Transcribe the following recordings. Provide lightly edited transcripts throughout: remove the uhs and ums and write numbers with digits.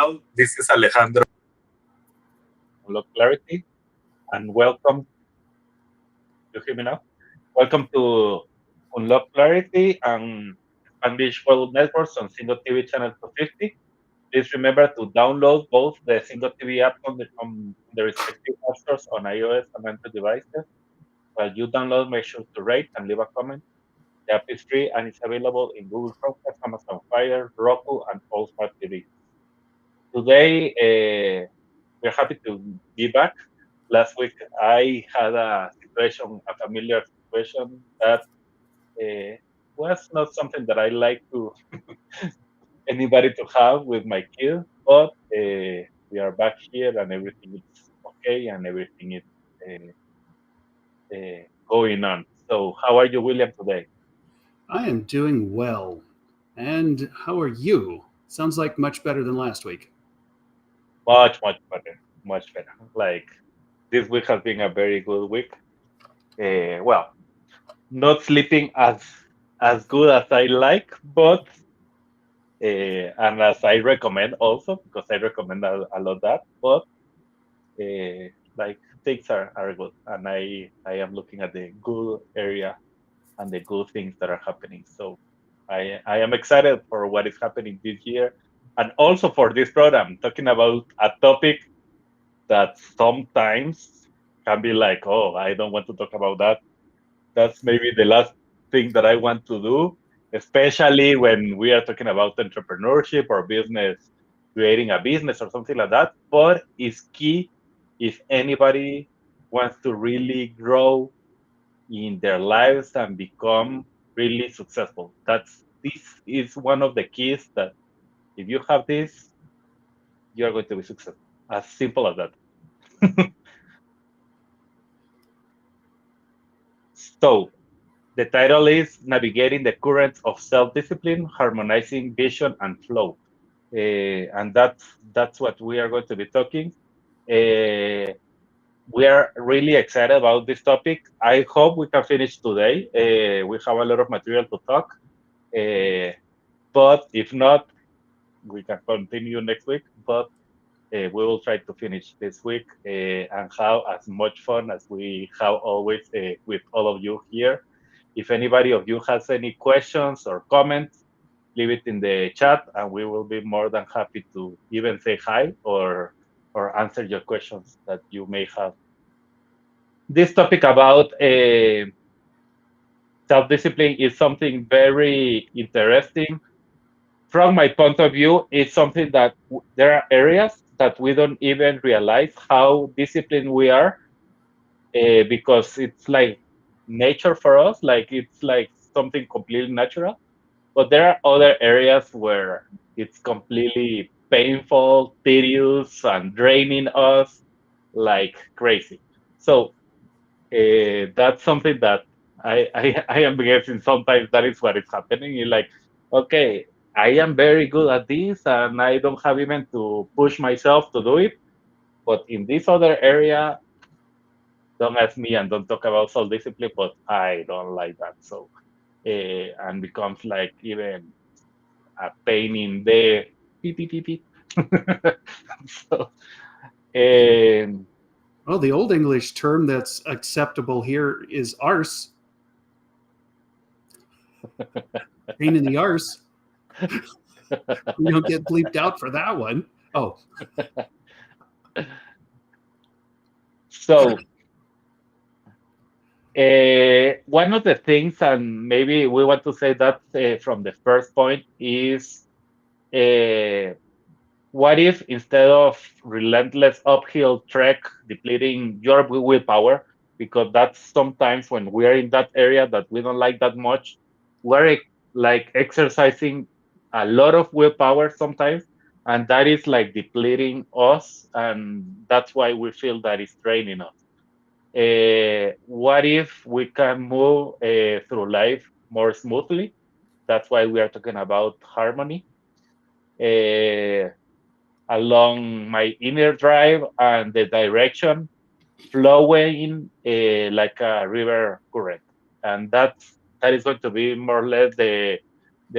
Hello, this is Alejandro. Unlock Clarity, and welcome. You hear me now? Welcome to Unlock Clarity and Spanish World Networks on Single TV channel 250. Please remember to download both the Single TV app on the respective app stores on iOS and Android devices. While you download, make sure to rate and leave a comment. The app is free and is available in Google Chromecast, Amazon Fire, Roku, and all smart TVs. Today, we're happy to be back. Last week, I had a familiar situation that was not something that I like to anybody to have with my kid, but we are back here and everything is okay and everything is going on. So, how are you, William, today? I am doing well. And how are you? Sounds like much better than last week. Much, much better, much better. Like this week has been a very good week. Well, not sleeping as good as I like, but and as I recommend also because I recommend a lot that, but like things are good, and I am looking at the good area and the good things that are happening. So I am excited for what is happening this year, and also for this program talking about a topic that sometimes can be like, oh, I don't want to talk about that. That's maybe the last thing that I want to do, especially when we are talking about entrepreneurship or business, creating a business or something like that. But it's key if anybody wants to really grow in their lives and become really successful. This is one of the keys that if you have this, you are going to be successful. As simple as that. So the title is Navigating the Currents of Self-Discipline, Harmonizing Vision and Flow. And that's what we are going to be talking. We are really excited about this topic. I hope we can finish today. We have a lot of material to talk. But if not, we can continue next week. But we will try to finish this week and have as much fun as we have always with all of you here. If anybody of you has any questions or comments, leave it in the chat, and we will be more than happy to even say hi or answer your questions that you may have. This topic about self-discipline is something very interesting. From my point of view, it's something that there are areas that we don't even realize how disciplined we are because it's like nature for us, like it's like something completely natural. But there are other areas where it's completely painful, tedious, and draining us like crazy. So that's something that I am guessing sometimes that is what is happening. You're like, okay, I am very good at this, and I don't have even to push myself to do it. But in this other area, don't ask me and don't talk about self discipline, but I don't like that. So, and becomes like even a pain in the beep, beep, beep, beep. So, um, Well, the Old English term that's acceptable here is arse. Pain in the arse. You don't get bleeped out for that one. Oh, so one of the things, and maybe we want to say that from the first point, is uh, what if instead of relentless uphill trek depleting your willpower, because that's sometimes when we're in that area that we don't like that much, we're like exercising a lot of willpower sometimes, and that is like depleting us, and that's why we feel that it's draining us. What if we can move through life more smoothly? That's why we are talking about harmony uh, along my inner drive and the direction flowing like a river current. And that is going to be more or less the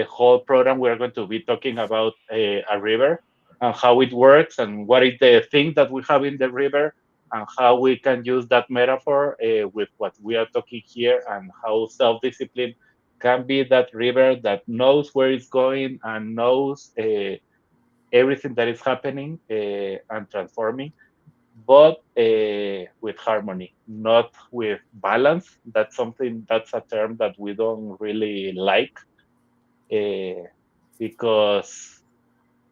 whole program. We're going to be talking about a river and how it works and what is the thing that we have in the river and how we can use that metaphor with what we are talking here and how self-discipline can be that river that knows where it's going and knows everything that is happening and transforming, but with harmony, not with balance. That's a term that we don't really like uh, because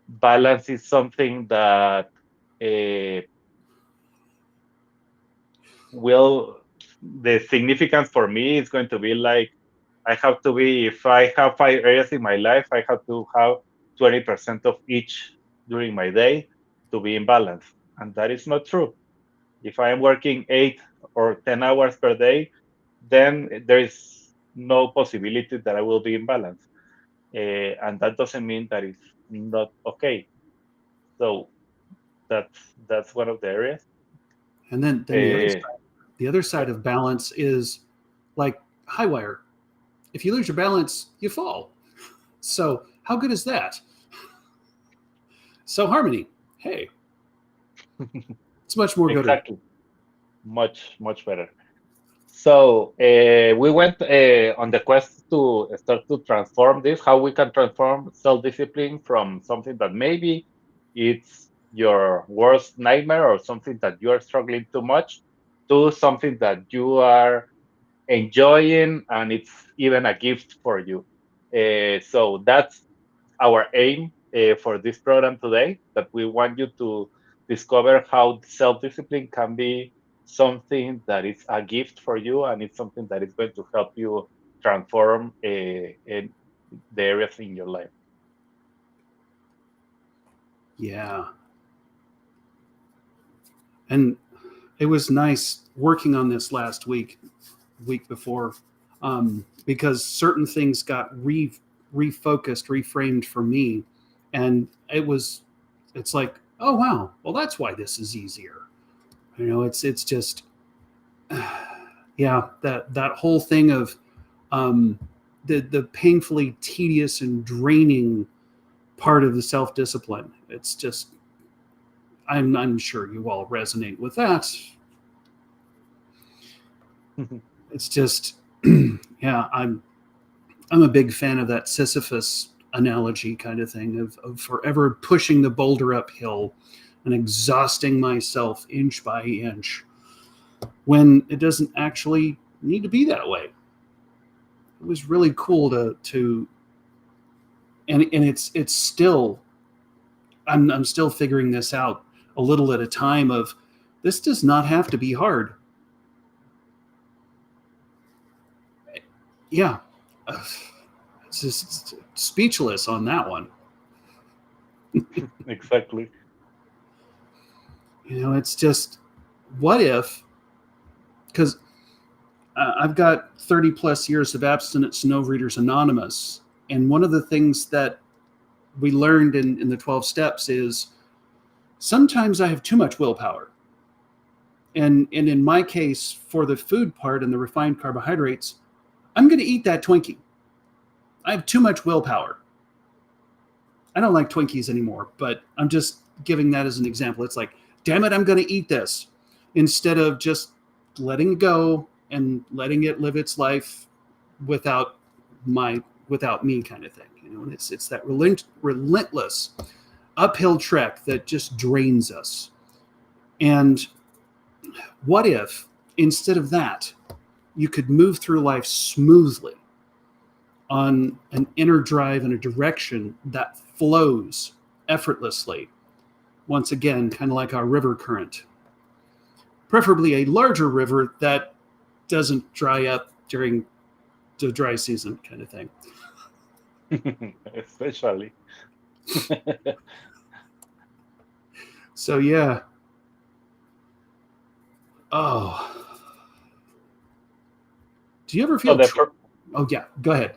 balance is something that uh, will, the significance for me is going to be like, I have to be, if I have 5 areas in my life, I have to have 20% of each during my day to be in balance. And that is not true. If I am working 8 or 10 hours per day, then there is no possibility that I will be in balance. And that doesn't mean that it's not okay. So that's one of the areas. And then Uh, the other yeah. side of balance is like high wire. If you lose your balance, you fall. So how good is that? So harmony, hey, it's much more gooder. Exactly. Much better. So we went on the quest to start to transform this, how we can transform self-discipline from something that maybe it's your worst nightmare or something that you are struggling too much to something that you are enjoying and it's even a gift for you. So that's our aim for this program today, that we want you to discover how self-discipline can be something that is a gift for you and it's something that is going to help you transform in the areas in your life. Yeah. And it was nice working on this last week before, because certain things got refocused, reframed for me, and it's like, oh wow, well that's why this is easier. It's just, yeah, that whole thing of um, the painfully tedious and draining part of the self discipline. It's just, I'm sure you all resonate with that. It's just, yeah, I'm a big fan of that Sisyphus analogy kind of thing of forever pushing the boulder uphill and exhausting myself inch by inch when it doesn't actually need to be that way. It was really cool to and it's still, I'm still figuring this out a little at a time of this does not have to be hard. Yeah. It's just speechless on that one. Exactly. It's just, what if, because I've got 30 plus years of abstinence and Overeaters Anonymous. And one of the things that we learned in the 12 steps is sometimes I have too much willpower. And in my case, for the food part and the refined carbohydrates, I'm going to eat that Twinkie. I have too much willpower. I don't like Twinkies anymore, but I'm just giving that as an example. It's like, damn it, I'm going to eat this instead of just letting it go and letting it live its life without without me kind of thing. And it's that relentless uphill trek that just drains us. And what if instead of that, you could move through life smoothly on an inner drive and a direction that flows effortlessly. Once again, kind of like our river current. Preferably a larger river that doesn't dry up during the dry season, kind of thing. Especially. So, yeah. Oh. Do you ever So feel. Oh, yeah. Go ahead.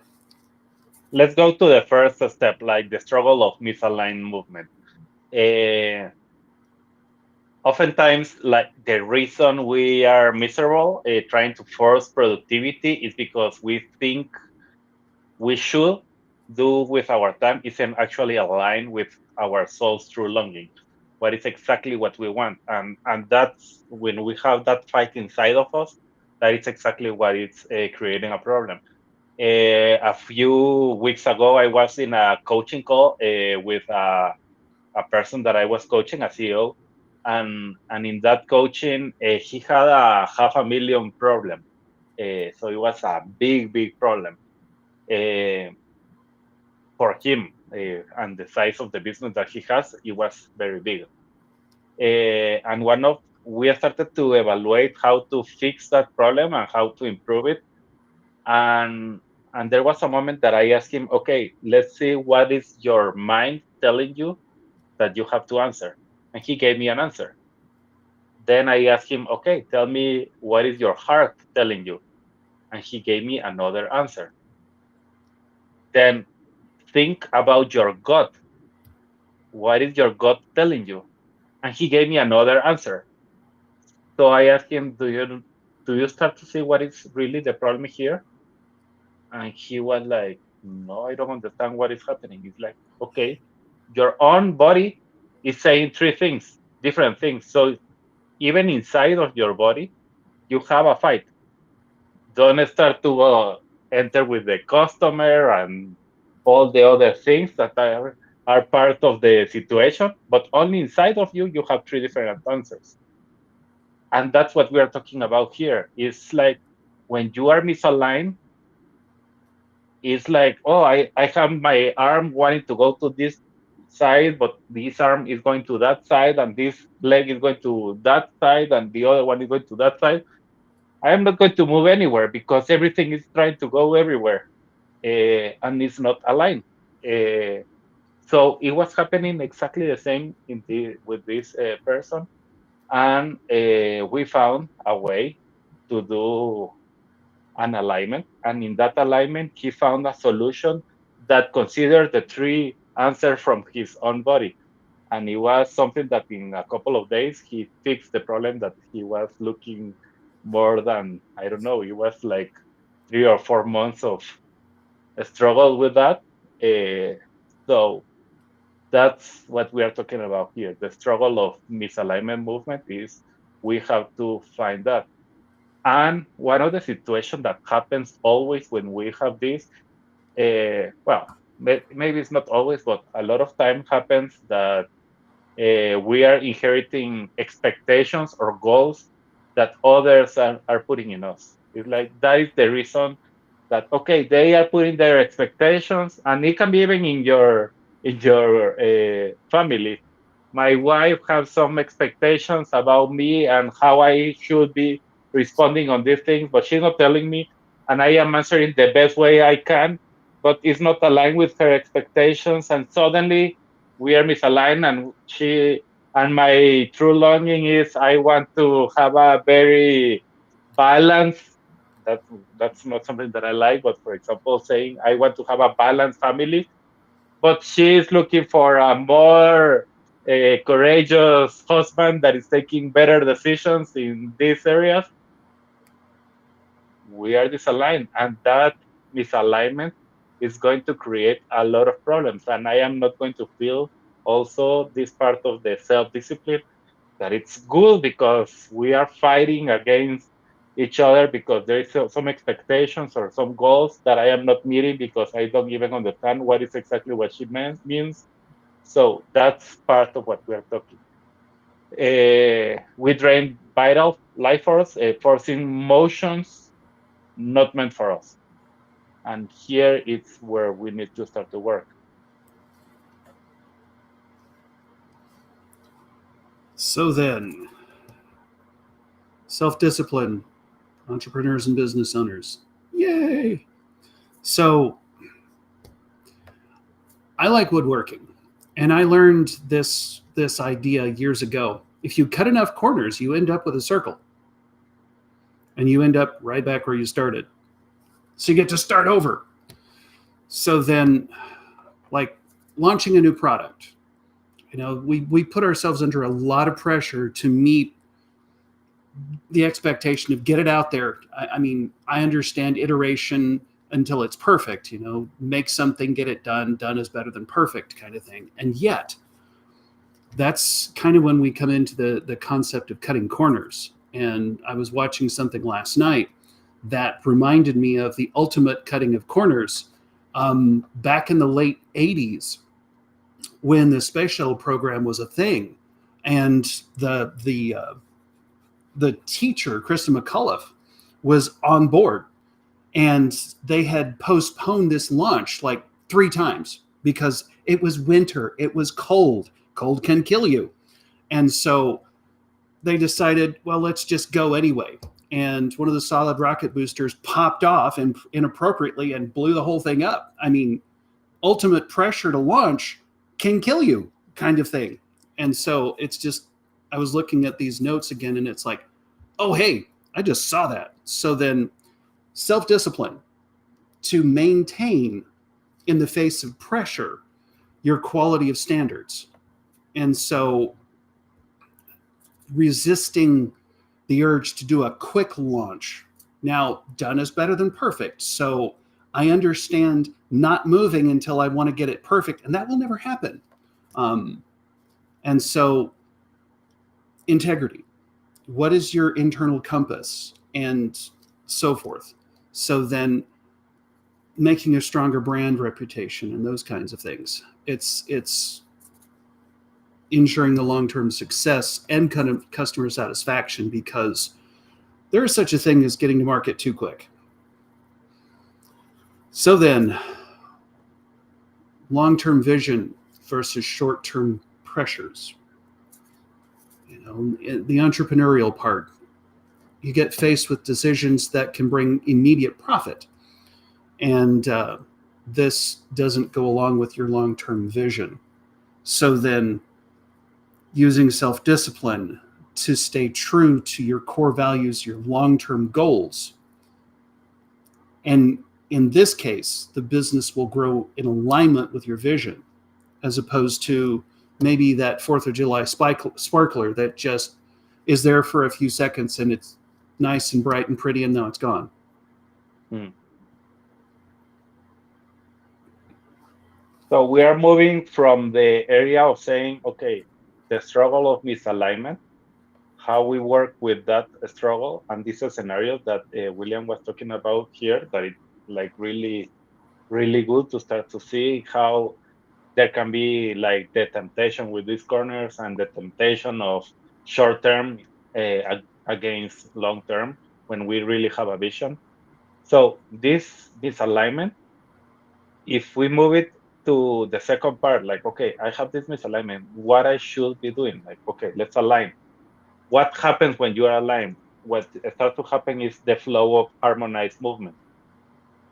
let's go to the first step, like the struggle of misaligned movement. Uh, Oftentimes, like the reason we are miserable trying to force productivity is because we think we should, do with our time isn't actually aligned with our soul's true longing. What is exactly what we want, and that's when we have that fight inside of us. That is exactly what is creating a problem. A few weeks ago, I was in a coaching call with a person that I was coaching, a CEO, and in that coaching, he had a half a million problem. So it was a big problem uh, for him, and the size of the business that he has, it was very big. And one of we started to evaluate how to fix that problem and how to improve it. And and there was a moment that I asked him, okay, let's see what is your mind telling you that you have to answer. And he gave me an answer. Then I asked him, okay, tell me what is your heart telling you? And he gave me another answer. Then think about your gut. What is your gut telling you? And he gave me another answer. So I asked him, do you start to see what is really the problem here? And he was like, no, I don't understand what is happening. It's like, okay, your own body is saying three things, different things. So even inside of your body, you have a fight. Don't start to enter with the customer and all the other things that are part of the situation, but only inside of you, you have three different answers. And that's what we are talking about here. It's like when you are misaligned, it's like, oh, I have my arm wanting to go to this side, but this arm is going to that side, and this leg is going to that side, and the other one is going to that side. I am not going to move anywhere because everything is trying to go everywhere, and it's not aligned. Uh, so it was happening exactly the same with this person, and we found a way to do an alignment. And in that alignment, he found a solution that considered the three answers from his own body. And it was something that in a couple of days, he fixed the problem that he was looking more than, I don't know, it was like 3 or 4 months of a struggle with that. So that's what we are talking about here. The struggle of misalignment movement is we have to find that. And one of the situations that happens always when we have this, well, maybe it's not always, but a lot of time happens that we are inheriting expectations or goals that others are putting in us. It's like that is the reason that okay, they are putting their expectations, and it can be even in your family. My wife has some expectations about me and how I should be responding on these things, but she's not telling me, and I am answering the best way I can, but it's not aligned with her expectations, and suddenly we are misaligned, and she and my true longing is I want to have a very balanced. That's not something that I like, but for example, saying I want to have a balanced family, but she's looking for a more courageous husband that is taking better decisions in these areas. We are misaligned, and that misalignment is going to create a lot of problems. And I am not going to feel also this part of the self-discipline that it's good because we are fighting against each other because there is some expectations or some goals that I am not meeting because I don't even understand what is exactly what she means. So that's part of what we are talking. We drain vital life force, forcing motions not meant for us. And here it's where we need to start to work. So then, self-discipline, entrepreneurs and business owners. Yay! So I like woodworking, and I learned this idea years ago. If you cut enough corners, you end up with a circle, and you end up right back where you started. So you get to start over. So then, like launching a new product, we put ourselves under a lot of pressure to meet the expectation of get it out there. I mean, I understand iteration until it's perfect. Make something, get it done. Done is better than perfect, kind of thing. And yet, that's kind of when we come into the concept of cutting corners. And I was watching something last night that reminded me of the ultimate cutting of corners back in the late 80s when the space shuttle program was a thing. And the teacher, Krista McCullough, was on board. And they had postponed this launch like 3 times because it was winter, it was cold. Cold can kill you. And so they decided, well, let's just go anyway. And one of the solid rocket boosters popped off and inappropriately and blew the whole thing up. I mean, ultimate pressure to launch can kill you, kind of thing. And so it's just, I was looking at these notes again, and it's like, oh, hey, I just saw that. So then self-discipline to maintain, in the face of pressure, your quality of standards. And so resisting the urge to do a quick launch. Now, done is better than perfect. So I understand not moving until I want to get it perfect, and that will never happen. And so integrity. What is your internal compass, and so forth? So then making a stronger brand reputation and those kinds of things. It's ensuring the long-term success and kind of customer satisfaction, because there is such a thing as getting to market too quick. So then, long-term vision versus short-term pressures. The entrepreneurial part, you get faced with decisions that can bring immediate profit. And this doesn't go along with your long-term vision. So then using self-discipline to stay true to your core values, your long-term goals. And in this case, the business will grow in alignment with your vision, as opposed to maybe that 4th of July sparkler that just is there for a few seconds and it's nice and bright and pretty, and now it's gone. So we are moving from the area of saying, okay, the struggle of misalignment, how we work with that struggle, and this is a scenario that William was talking about here, that it's like really, really good to start to see how there can be like the temptation with these corners and the temptation of short term against long term when we really have a vision. So this misalignment, if we move it to the second part, like, okay, I have this misalignment, what I should be doing, like, okay, let's align. What happens when you are aligned? What starts to happen is the flow of harmonized movement.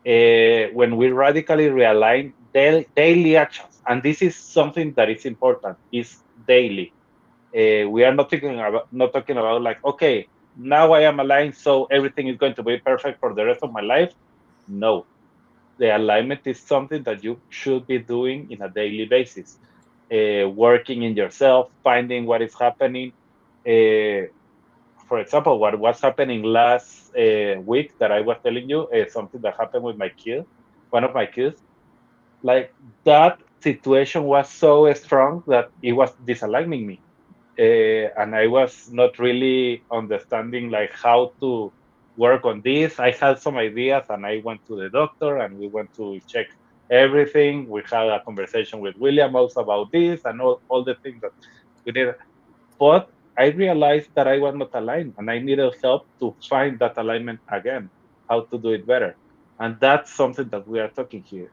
When we radically realign daily actions, and this is something that is important, is daily. We are not talking about like, okay, now I am aligned, so everything is going to be perfect for the rest of my life. No, the alignment is something that you should be doing in a daily basis. Working in yourself, finding what is happening. For example, what was happening last week that I was telling you is something that happened with my kid, one of my kids. Like that situation was so strong that it was disaligning me, and I was not really understanding like how to work on this. I had some ideas, and I went to the doctor, and we went to check everything. We had a conversation with William also about this and all the things that we did. But I realized that I was not aligned, and I needed help to find that alignment again, how to do it better. And that's something that we are talking here.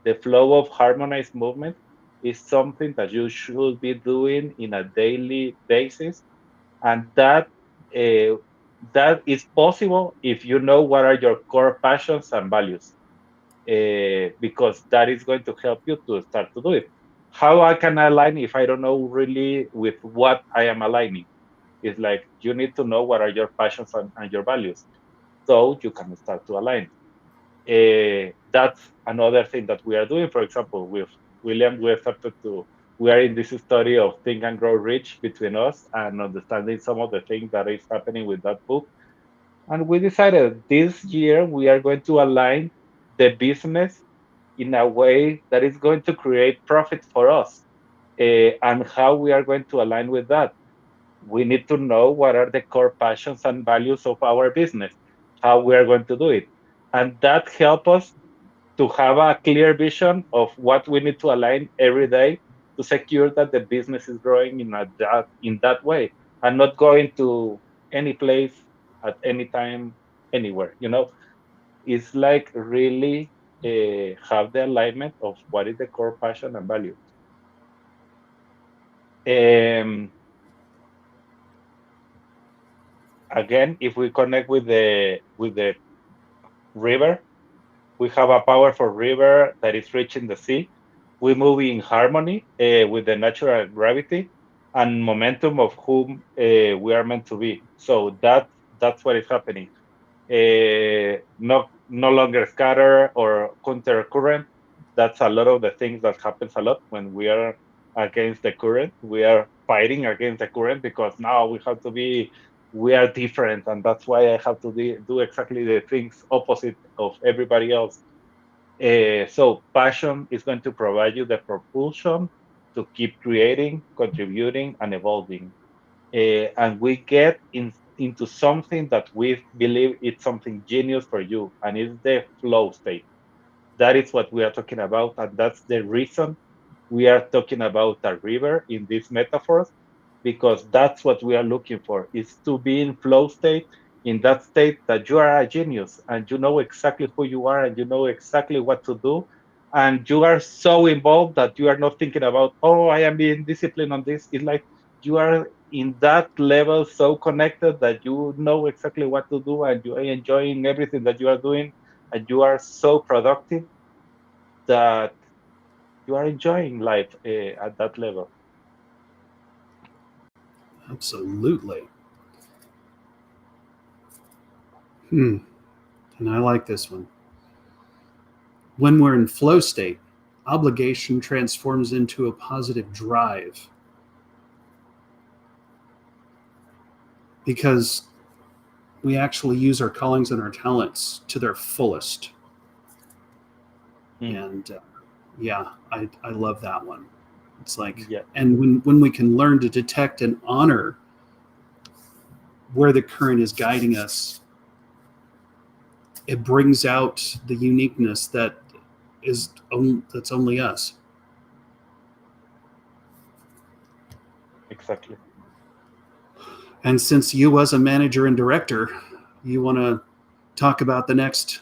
The flow of harmonized movement is something that you should be doing in a daily basis, and uh, that is possible if you know what are your core passions and values, because that is going to help you to start to do it. How I can align if I don't know really with what I am aligning? It's like you need to know what are your passions and your values, so you can start to align. That's another thing that we are doing. For example, with William, we are in this study of Think and Grow Rich between us and understanding some of the things that is happening with that book. And we decided this year we are going to align the business in a way that is going to create profit for us, and how we are going to align with that. We need to know what are the core passions and values of our business, how we are going to do it. And that helps us to have a clear vision of what we need to align every day to secure that the business is growing in that way, and not going to any place at any time, anywhere. It's like really have the alignment of what is the core passion and value. Um, Again, if we connect with the river, we have a powerful river that is reaching the sea. We move in harmony with the natural gravity and momentum of whom we are meant to be. So that's what is happening. No longer scatter or counter current. That's a lot of the things that happens a lot when we are against the current. We are fighting against the current because now we are different, and that's why I have to do exactly the things opposite of everybody else. So passion is going to provide you the propulsion to keep creating, contributing, and evolving. And we get into something that we believe it's something genius for you, and it's the flow state. That is what we are talking about, and that's the reason we are talking about a river in these metaphors, because that's what we are looking for, is to be in flow state, in that state that you are a genius and you know exactly who you are and you know exactly what to do, and you are so involved that you are not thinking about, oh, I am being disciplined on this. It's like you are in that level so connected that you know exactly what to do and you are enjoying everything that you are doing, and you are so productive that you are enjoying life at that level. Absolutely. Hmm. And I like this one. When we're in flow state, obligation transforms into a positive drive because we actually use our callings and our talents to their fullest. Mm, And yeah, I love that one. It's like, yeah, and when we can learn to detect and honor where the current is guiding us, it brings out the uniqueness that's only us. exactly. And since you, as a manager and director, you want to talk about the next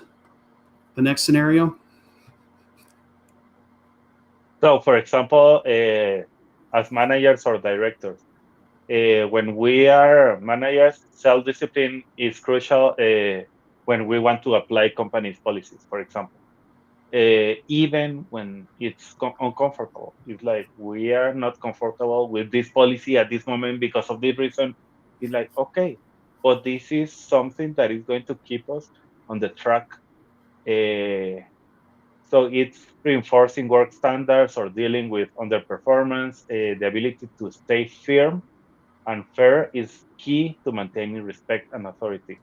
scenario? So, for example, as managers or directors, when we are managers, self-discipline is crucial when we want to apply company's policies, for example. Even when it's uncomfortable, it's like we are not comfortable with this policy at this moment because of this reason. It's like, okay, but this is something that is going to keep us on the track. Uh, So it's reinforcing work standards or dealing with underperformance. The ability to stay firm and fair is key to maintaining respect and authority.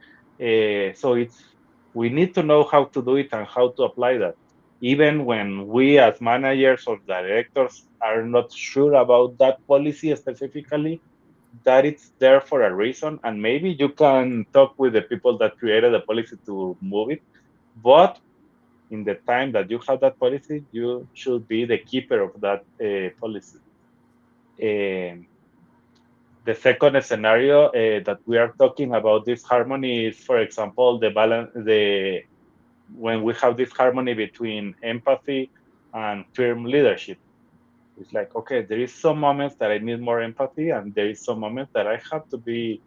So we need to know how to do it and how to apply that. Even when we as managers or directors are not sure about that policy specifically, that it's there for a reason. And maybe you can talk with the people that created the policy to move it. But in the time that you have that policy, you should be the keeper of that policy. Um, the second scenario that we are talking about this harmony is, for example, the balance, the when we have this harmony between empathy and firm leadership. It's like, okay, there is some moments that I need more empathy, and there is some moments that I have to be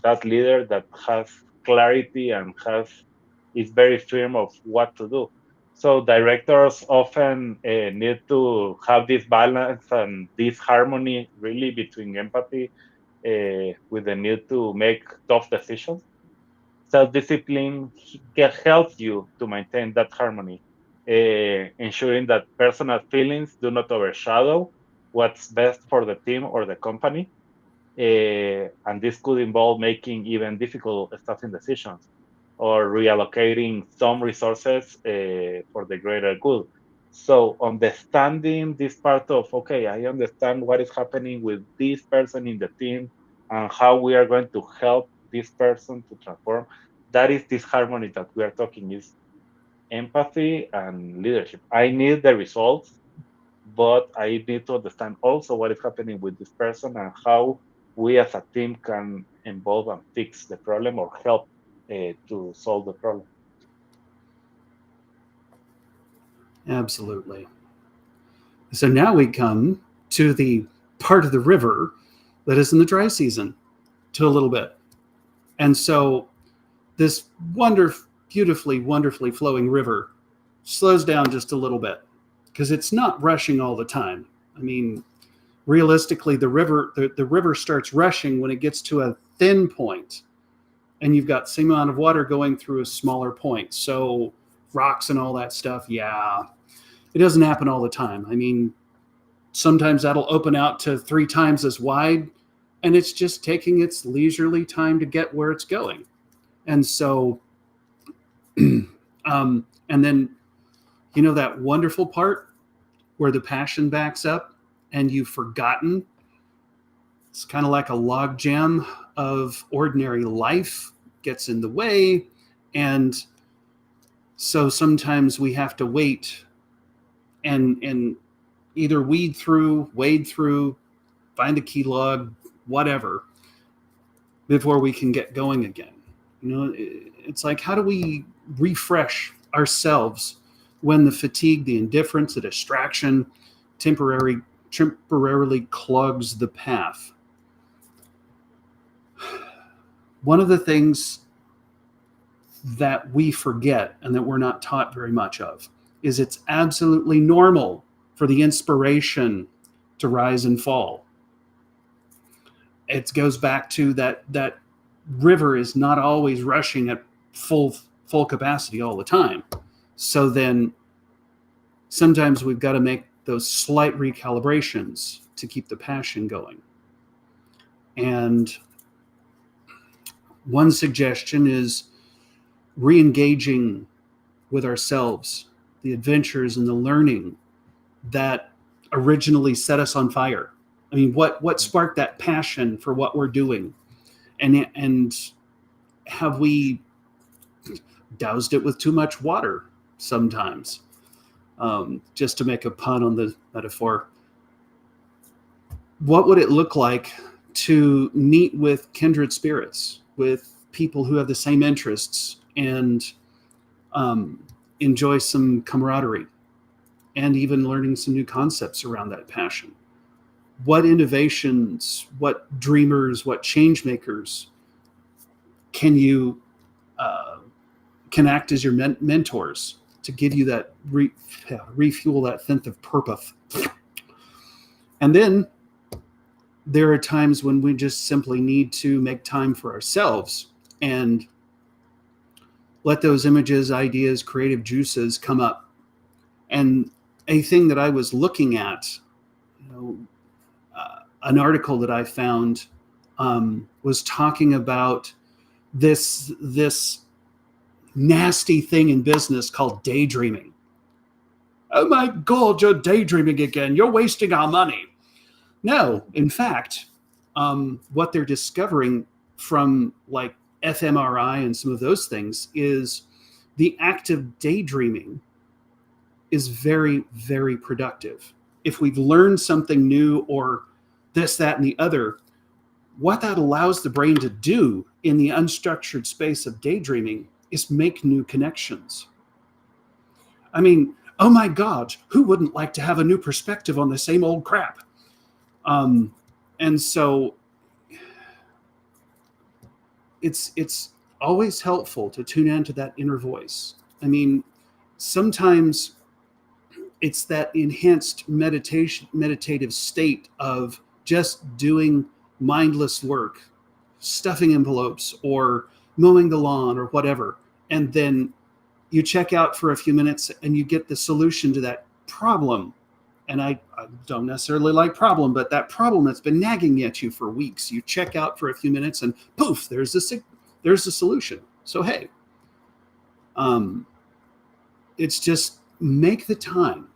that leader that has clarity and has is very firm of what to do. So directors often need to have this balance and this harmony really between empathy with the need to make tough decisions. Self-discipline can help you to maintain that harmony, ensuring that personal feelings do not overshadow what's best for the team or the company. And this could involve making even difficult staffing decisions. or reallocating some resources for the greater good. So understanding this part of, okay, I understand what is happening with this person in the team and how we are going to help this person to transform. That is this harmony that we are talking, is empathy and leadership. I need the results, but I need to understand also what is happening with this person and how we as a team can involve and fix the problem or help to solve the problem. Absolutely. So now we come to the part of the river that is in the dry season to a little bit. And so this beautifully, wonderfully flowing river slows down just a little bit because it's not rushing all the time. I mean, realistically, the river starts rushing when it gets to a thin point, and you've got the same amount of water going through a smaller point. So rocks and all that stuff, yeah, it doesn't happen all the time. I mean, sometimes that'll open out to 3 times as wide, and it's just taking its leisurely time to get where it's going. And so, and then, that wonderful part where the passion backs up and you've forgotten. It's kind of like a log jam of ordinary life gets in the way. And so sometimes we have to wait and either wade through, find a key log, whatever, before we can get going again. It's like, how do we refresh ourselves when the fatigue, the indifference, the distraction temporarily clogs the path? One of the things that we forget and that we're not taught very much of is it's absolutely normal for the inspiration to rise and fall. It goes back to that river is not always rushing at full capacity all the time. So then sometimes we've got to make those slight recalibrations to keep the passion going. And one suggestion is re-engaging with ourselves, the adventures and the learning that originally set us on fire. I mean, what sparked that passion for what we're doing? And have we doused it with too much water sometimes? Just to make a pun on the metaphor. What would it look like to meet with kindred spirits, with people who have the same interests, and enjoy some camaraderie and even learning some new concepts around that passion? What innovations, what dreamers, what change makers can you can act as your mentors to give you that refuel that sense of purpose? And then there are times when we just simply need to make time for ourselves and let those images, ideas, creative juices come up. And a thing that I was looking at, an article that I found was talking about this nasty thing in business called daydreaming. Oh my God, you're daydreaming again. You're wasting our money. No, in fact, what they're discovering from like fMRI and some of those things is the act of daydreaming is very, very productive. If we've learned something new or this, that, and the other, what that allows the brain to do in the unstructured space of daydreaming is make new connections. I mean, oh my God, who wouldn't like to have a new perspective on the same old crap? And so it's always helpful to tune into that inner voice. I mean, sometimes it's that enhanced meditative state of just doing mindless work, stuffing envelopes or mowing the lawn or whatever. And then you check out for a few minutes and you get the solution to that problem. And I don't necessarily like problem, but that problem that's been nagging at you for weeks, you check out for a few minutes and poof, there's the solution. So, hey, Um, it's just make the time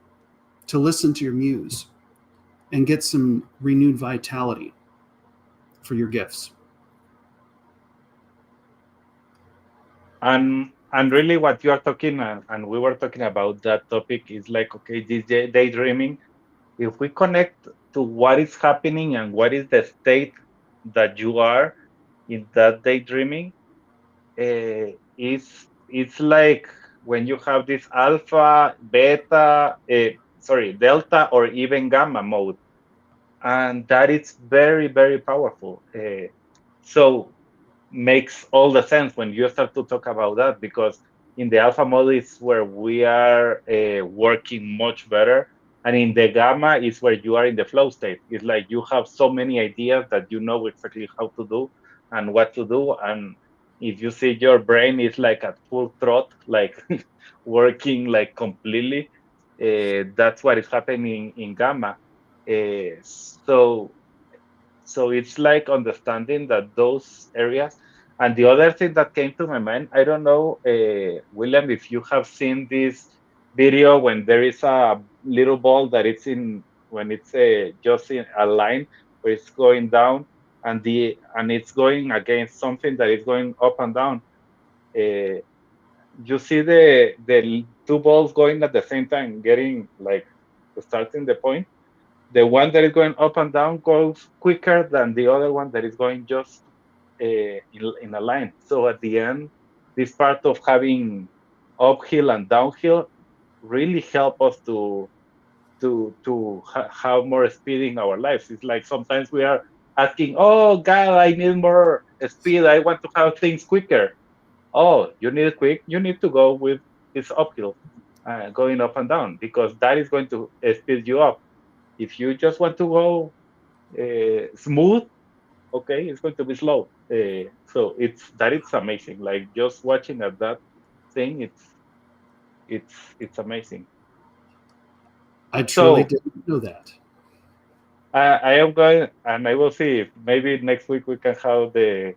to listen to your muse and get some renewed vitality for your gifts. And really, what you are talking and we were talking about that topic is like, okay, this daydreaming. If we connect to what is happening and what is the state that you are in that daydreaming, it's like when you have this alpha, beta, sorry, delta, or even gamma mode, and that is very, very powerful. So makes all the sense when you start to talk about that, because in the alpha mode is where we are working much better, and in the gamma is where you are in the flow state. It's like you have so many ideas that you know exactly how to do and what to do, and if you see your brain is like at full throttle, like working like completely, that's what is happening in gamma. So it's like understanding that those areas. And the other thing that came to my mind, I don't know, William, if you have seen this video when there is a little ball that it's in, when it's just in a line where it's going down, and it's going against something that is going up and down. Uh, you see the two balls going at the same time, getting like starting the point. The one that is going up and down goes quicker than the other one that is going just in a line. So at the end, this part of having uphill and downhill really help us to have more speed in our lives. It's like sometimes we are asking, "Oh God, I need more speed. I want to have things quicker." Oh, you need it quick. You need to go with this uphill, going up and down, because that is going to speed you up. If you just want to go smooth, okay, it's going to be slow. So it's amazing. Like just watching at that thing, it's amazing. I truly So didn't know that. I am going, and I will see if maybe next week we can have the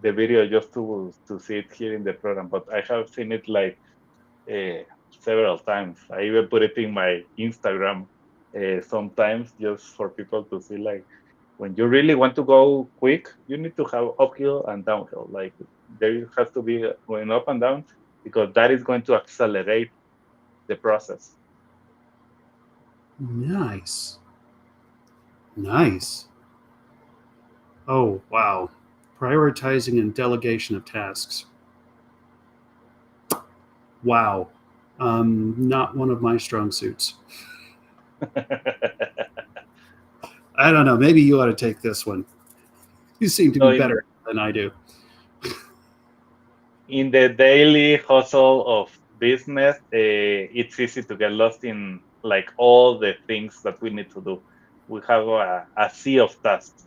video just to see it here in the program. But I have seen it like uh, several times. I even put it in my Instagram sometimes just for people to see, like, when you really want to go quick, you need to have uphill and downhill. Like there has to be going up and down, because that is going to accelerate the process. Nice. Nice. Oh, wow. Prioritizing and delegation of tasks. Wow. Not one of my strong suits. I don't know. Maybe you ought to take this one. You seem to So be better than I do. in the daily hustle of business, it's easy to get lost in like all the things that we need to do. We have a sea of tasks.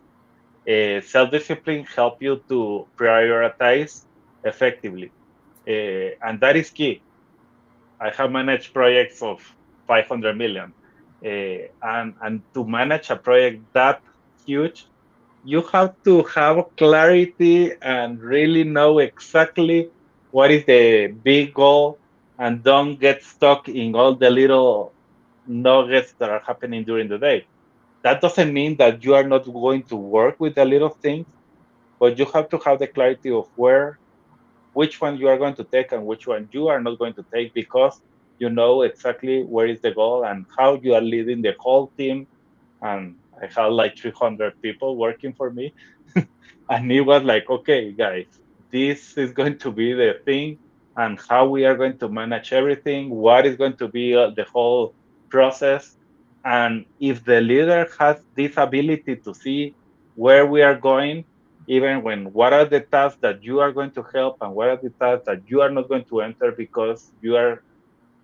Self-discipline help you to prioritize effectively, and that is key. I have managed projects of 500 million, and to manage a project that huge, you have to have clarity and really know exactly what is the big goal, and don't get stuck in all the little nuggets that are happening during the day. That doesn't mean that you are not going to work with the little things, but you have to have the clarity of which one you are going to take and which one you are not going to take, because you know exactly where is the goal and how you are leading the whole team. And I had like 300 people working for me, and it was like, okay, guys, this is going to be the thing, and how we are going to manage everything, what is going to be the whole process. And if the leader has this ability to see where we are going, even when what are the tasks that you are going to help and what are the tasks that you are not going to enter, because you are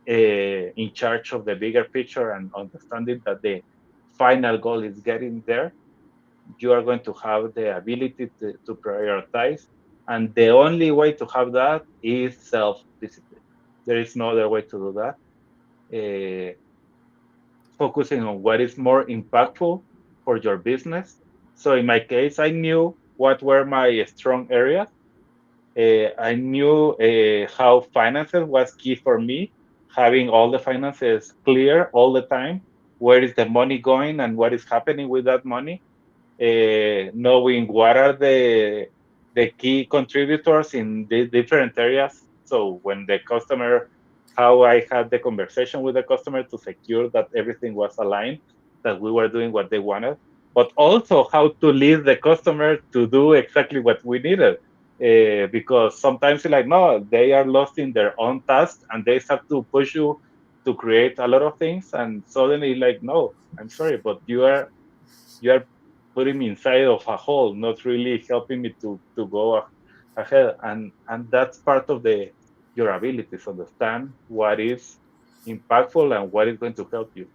in charge of the bigger picture and understanding that the final goal is getting there, you are going to have the ability to prioritize. And the only way to have that is self discipline. There is no other way to do that. Uh, Focusing on what is more impactful for your business. So in my case, I knew what were my strong areas, I knew how finances was key for me, having all the finances clear all the time. Where is the money going and what is happening with that money? Knowing what are the key contributors in the different areas. So when the customer, how I had the conversation with the customer to secure that everything was aligned, that we were doing what they wanted, but also how to lead the customer to do exactly what we needed. Because sometimes it's like, no, they are lost in their own task and they start to push you to create a lot of things. And suddenly, like, no, I'm sorry, but you are putting me inside of a hole, not really helping me to go ahead. And that's part of the your abilities, understand what is impactful and what is going to help you.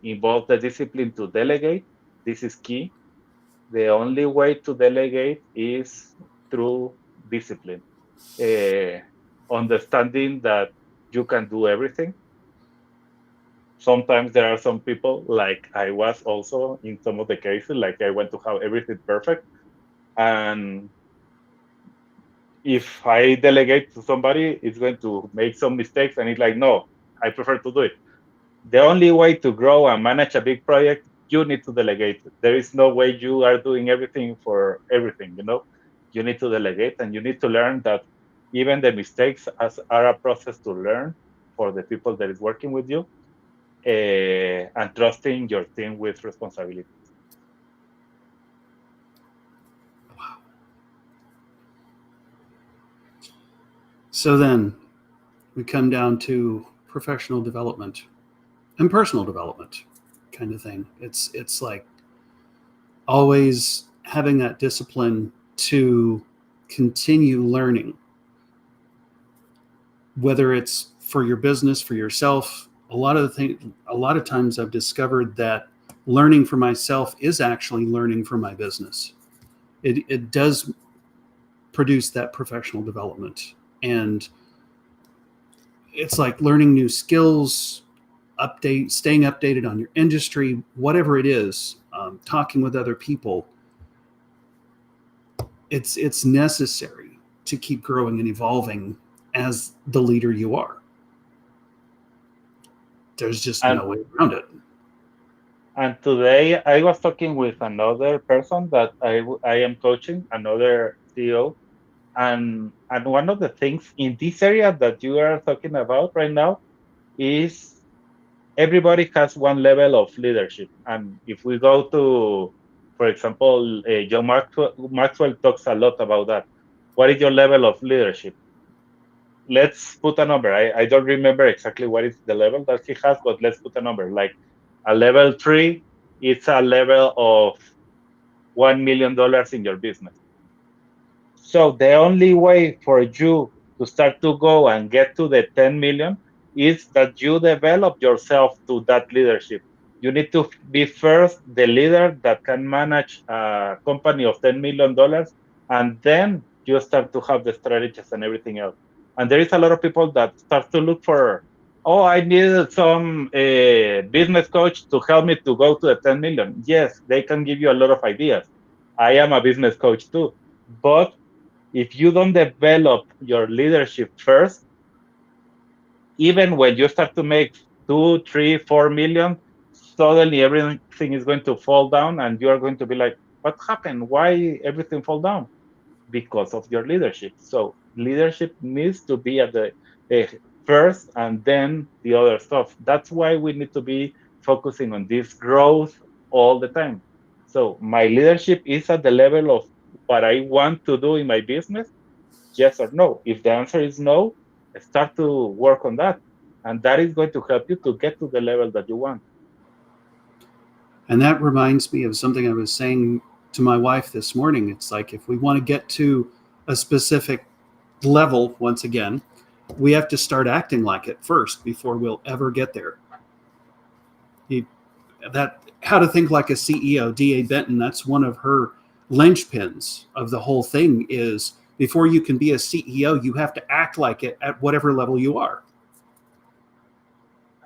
Involve the discipline to delegate. This is key. The only way to delegate is through discipline. Uh, Understanding that you can do everything. Sometimes there are some people, like I was also in some of the cases, like I want to have everything perfect. And if I delegate to somebody, it's going to make some mistakes. And it's like, no, I prefer to do it. The only way to grow and manage a big project, you need to delegate. There is no way you are doing everything for everything. You need to delegate and you need to learn that even the mistakes are a process to learn for the people that is working with you, and trusting your team with responsibility. So then we come down to professional development and personal development kind of thing. It's like always having that discipline to continue learning, whether it's for your business, for yourself. A lot of times I've discovered that learning for myself is actually learning for my business. It does produce that professional development, and it's like learning new skills, staying updated on your industry, whatever it is, talking with other people. It's necessary to keep growing and evolving as the leader you are. There's just And no way around it. and today I was talking with another person that I am coaching, another CEO, and one of the things in this area that you are talking about right now is everybody has one level of leadership. And if we go to, for example, John Maxwell talks a lot about that. What is your level of leadership? Let's put a number. I don't remember exactly what is the level that he has, but let's put a number. Like a level 3, it's a level of $1 million in your business. So the only way for you to start to go and get to the 10 million is that you develop yourself to that leadership. You need to be first the leader that can manage a company of $10 million, and then you start to have the strategies and everything else. And there is a lot of people that start to look for, oh, I need some business coach to help me to go to the 10 million. Yes, they can give you a lot of ideas. I am a business coach too, but if you don't develop your leadership first, even when you start to make 2, 3, 4 million, suddenly everything is going to fall down, and you are going to be like, "What happened? Why everything fall down?" Because of your leadership. So leadership needs to be at the uh, first, and then the other stuff. That's why we need to be focusing on this growth all the time. So my leadership is at the level of what I want to do in my business, yes or no. If the answer is no, start to work on that. And that is going to help you to get to the level that you want. And that reminds me of something I was saying to my wife this morning. It's like if we want to get to a specific level, once again, we have to start acting like it first before we'll ever get there. He, that How to Think Like a CEO, Da Benton, that's one of her linchpins of the whole thing is before you can be a CEO, you have to act like it at whatever level you are.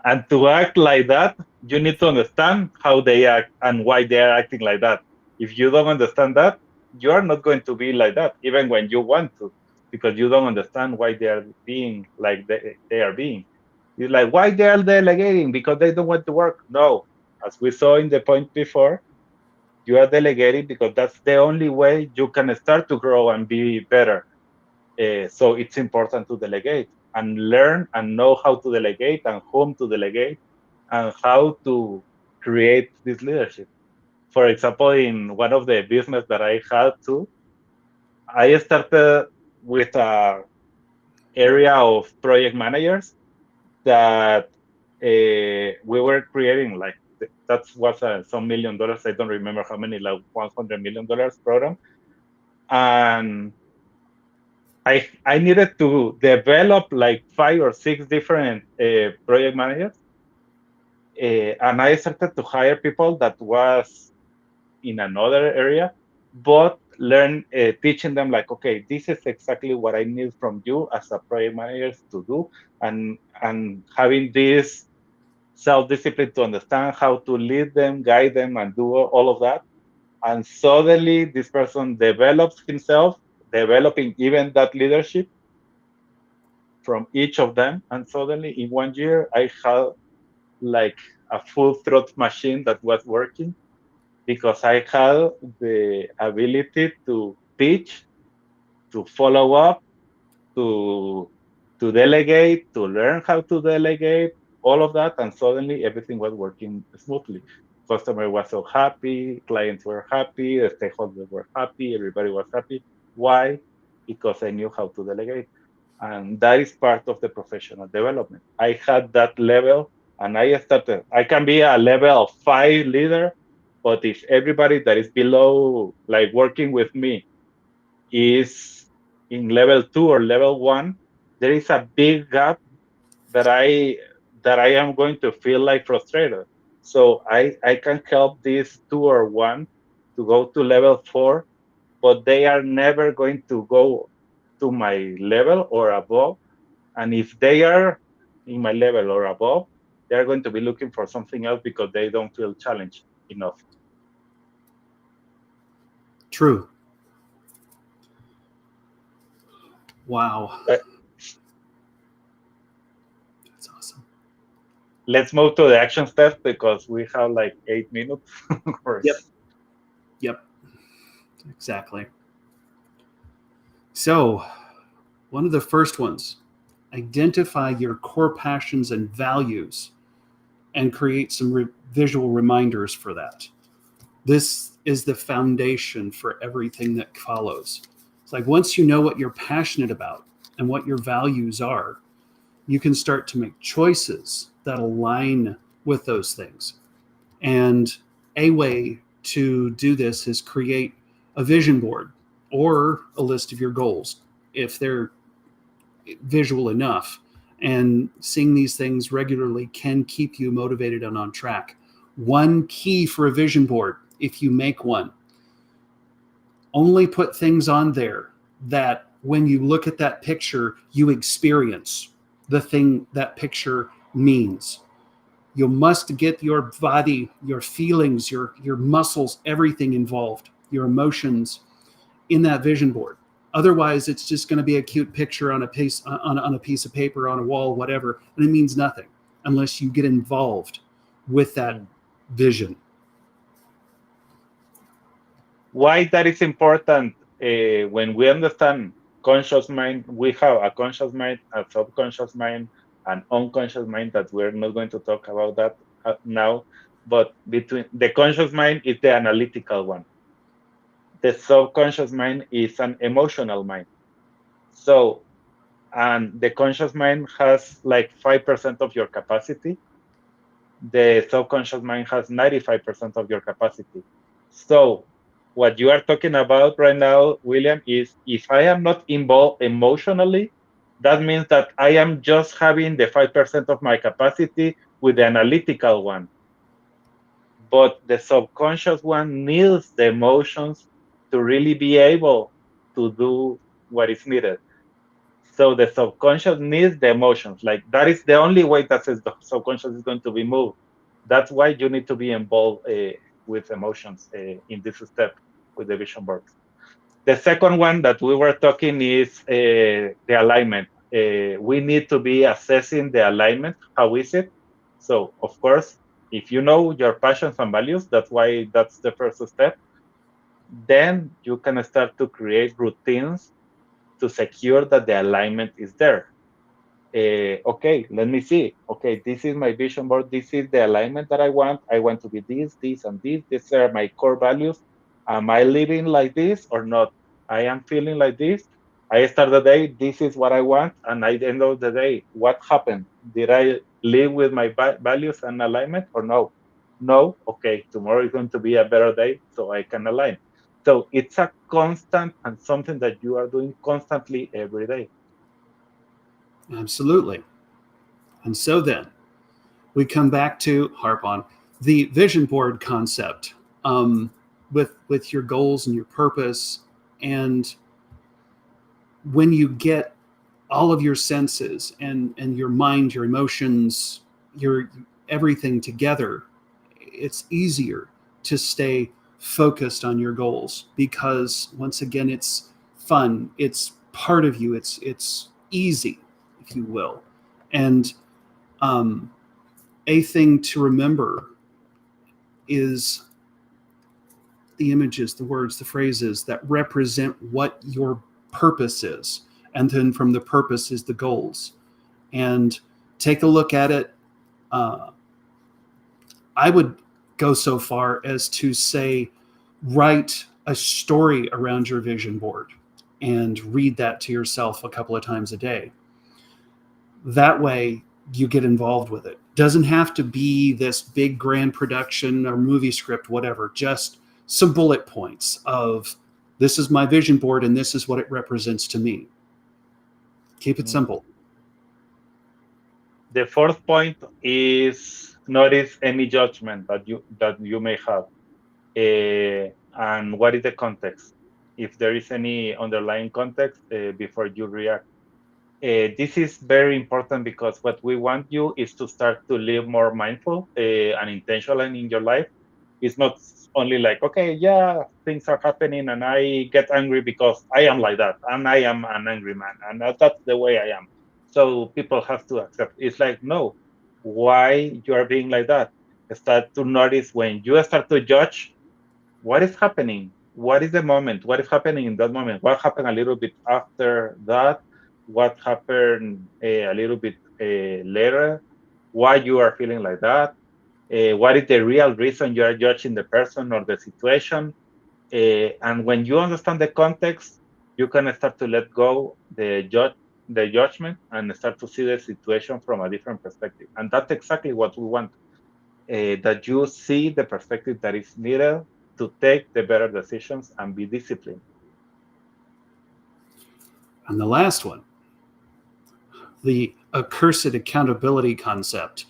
And to act like that, you need to understand how they act and why they are acting like that. If you don't understand that, you are not going to be like that, even when you want to, because you don't understand why they are being like they are being. It's like, why they are delegating? Because they don't want to work. No, as we saw in the point before, you are delegating because that's the only way you can start to grow and be better. So it's important to delegate and learn and know how to delegate and whom to delegate and how to create this leadership. For example, in one of the business that I had too, I started with a area of project managers that we were creating like that was some $1 million. I don't remember how many, like $100 million program, and I needed to develop like 5 or 6 different project managers, and I started to hire people that was in another area, but learn teaching them like, okay, this is exactly what I need from you as a project manager to do, and having this self-discipline to understand how to lead them, guide them, and do all of that. And suddenly this person develops himself, developing even that leadership from each of them. And suddenly in 1 year, I had like a full throat machine that was working because I had the ability to teach, to follow up, to delegate, to learn how to delegate, all of that, and suddenly everything was working smoothly. Customer was so happy, clients were happy, the stakeholders were happy, everybody was happy. Why? Because I knew how to delegate. And that is part of the professional development. I had that level and I started. I can be a level of 5 leader, but if everybody that is below, like working with me, is in level 2 or level 1, there is a big gap that I am going to feel like frustrated. So I can help this 2 or 1 to go to level 4, but they are never going to go to my level or above. And if they are in my level or above, they are going to be looking for something else because they don't feel challenged enough. True. Wow. Uh, That's awesome. let's move to the action steps because we have like 8 minutes. Yep. Yep. Exactly. So, one of the first ones, identify your core passions and values and create some visual reminders for that. This is the foundation for everything that follows. It's like once you know what you're passionate about and what your values are, you can start to make choices that align with those things. And a way to do this is create a vision board or a list of your goals if they're visual enough. And seeing these things regularly can keep you motivated and on track. One key for a vision board, if you make one, only put things on there that when you look at that picture, you experience the thing that picture means. You must get your body, your feelings, your muscles, everything involved, your emotions in that vision board. Otherwise, it's just going to be a cute picture on a piece on a piece of paper on a wall, whatever, and it means nothing unless you get involved with that Mm. vision. Why that is important? When we understand conscious mind, we have a conscious mind, a subconscious mind, an unconscious mind that we're not going to talk about that now. But between the conscious mind is the analytical one. The subconscious mind is an emotional mind. So, and the conscious mind has like 5% of your capacity. The subconscious mind has 95% of your capacity. So, what you are talking about right now, William, is if I am not involved emotionally, that means that I am just having the 5% of my capacity with the analytical one. But the subconscious one needs the emotions to really be able to do what is needed. So the subconscious needs the emotions. Like that is the only way that says the subconscious is going to be moved. That's why you need to be involved with emotions in this step with the vision board. The second one that we were talking is the alignment. We need to be assessing the alignment. How is it? So, of course, if you know your passions and values, that's the first step. Then you can start to create routines to secure that the alignment is there. Okay, let me see. Okay, this is my vision board. This is the alignment that I want. I want to be this, and this. These are my core values. Am I living like this or not? I am feeling like this. I start the day. This is what I want, and at the end of the day, what happened? Did I live with my values and alignment or no? No. Okay, tomorrow is going to be a better day, so I can align. So it's a constant and something that you are doing constantly every day. Absolutely. And so then we come back to harp on the vision board concept, with your goals and your purpose. And when you get all of your senses and your mind, your emotions, your everything together, it's easier to stay focused on your goals, because once again, it's fun, it's part of you, it's easy, if you will. And um, a thing to remember is the images, the words, the phrases that represent what your purpose is. And then from the purpose is the goals. And take a look at it. Uh, I would go so far as to say, write a story around your vision board and read that to yourself a couple of times a day. That way, you get involved with it. Doesn't have to be this big grand production or movie script, whatever. Just some bullet points of, this is my vision board and this is what it represents to me. Keep it Mm. simple. The fourth point is notice any judgment that you may have, and what is the context. If there is any underlying context before you react. This is very important because what we want you is to start to live more mindful and intentional in your life. It's not only like, okay, yeah, things are happening and I get angry because I am like that and I am an angry man and that's the way I am. So people have to accept. It's like, no, why you are being like that? Start to notice when you start to judge what is happening. What is the moment? What is happening in that moment? What happened a little bit after that? What happened a little bit later? Why you are feeling like that? What is the real reason you are judging the person or the situation? And when you understand the context, you can start to let go the judgment and start to see the situation from a different perspective. And that's exactly what we want. That you see the perspective that is needed to take the better decisions and be disciplined. And the last one, the accursed accountability concept.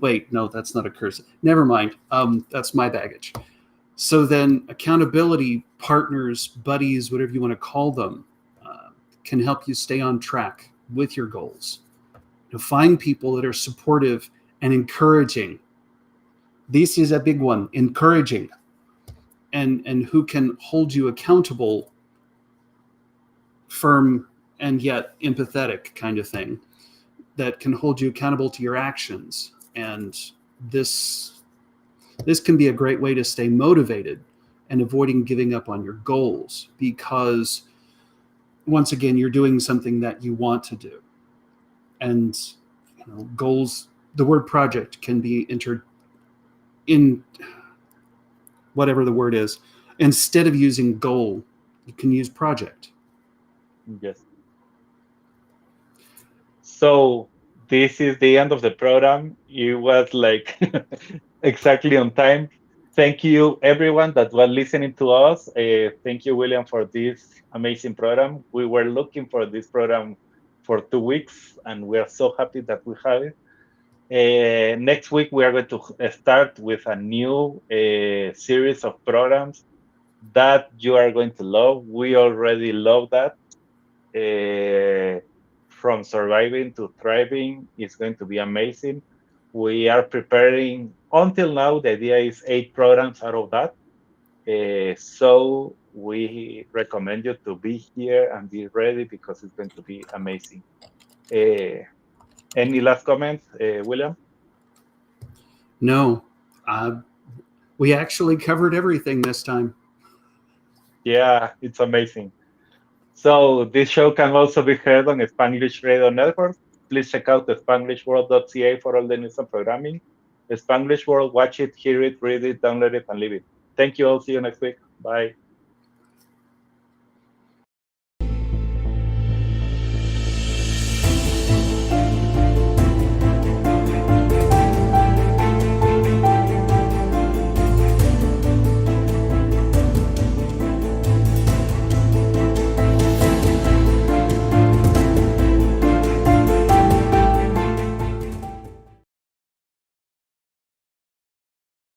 Wait, no, that's not accursed. Never mind. That's my baggage. So then, accountability partners, buddies, whatever you want to call them, can help you stay on track with your goals. Find people that are supportive and encouraging. This is a big one, encouraging, and who can hold you accountable, firm and yet empathetic kind of thing, that can hold you accountable to your actions. And this can be a great way to stay motivated and avoiding giving up on your goals, because once again, you're doing something that you want to do. And goals, the word project can be entered in whatever the word is. Instead of using goal, you can use project. Yes. So this is the end of the program. It was like exactly on time. Thank you, everyone that was listening to us. Thank you, William, for this amazing program. We were looking for this program for 2 weeks, and we are so happy that we have it. Next week, we are going to start with a new series of programs that you are going to love. We already love that. Uh, from surviving to thriving is going to be amazing. We are preparing, until now, the idea is 8 programs out of that. So we recommend you to be here and be ready because it's going to be amazing. Uh, any last comments, William? No, uh, we actually covered everything this time. Yeah, it's amazing. So this show can also be heard on Spanglish Radio Network. Please check out the SpanglishWorld.ca for all the news and programming. The Spanglish World, watch it, hear it, read it, download it, and leave it. Thank you all. See you next week. Bye.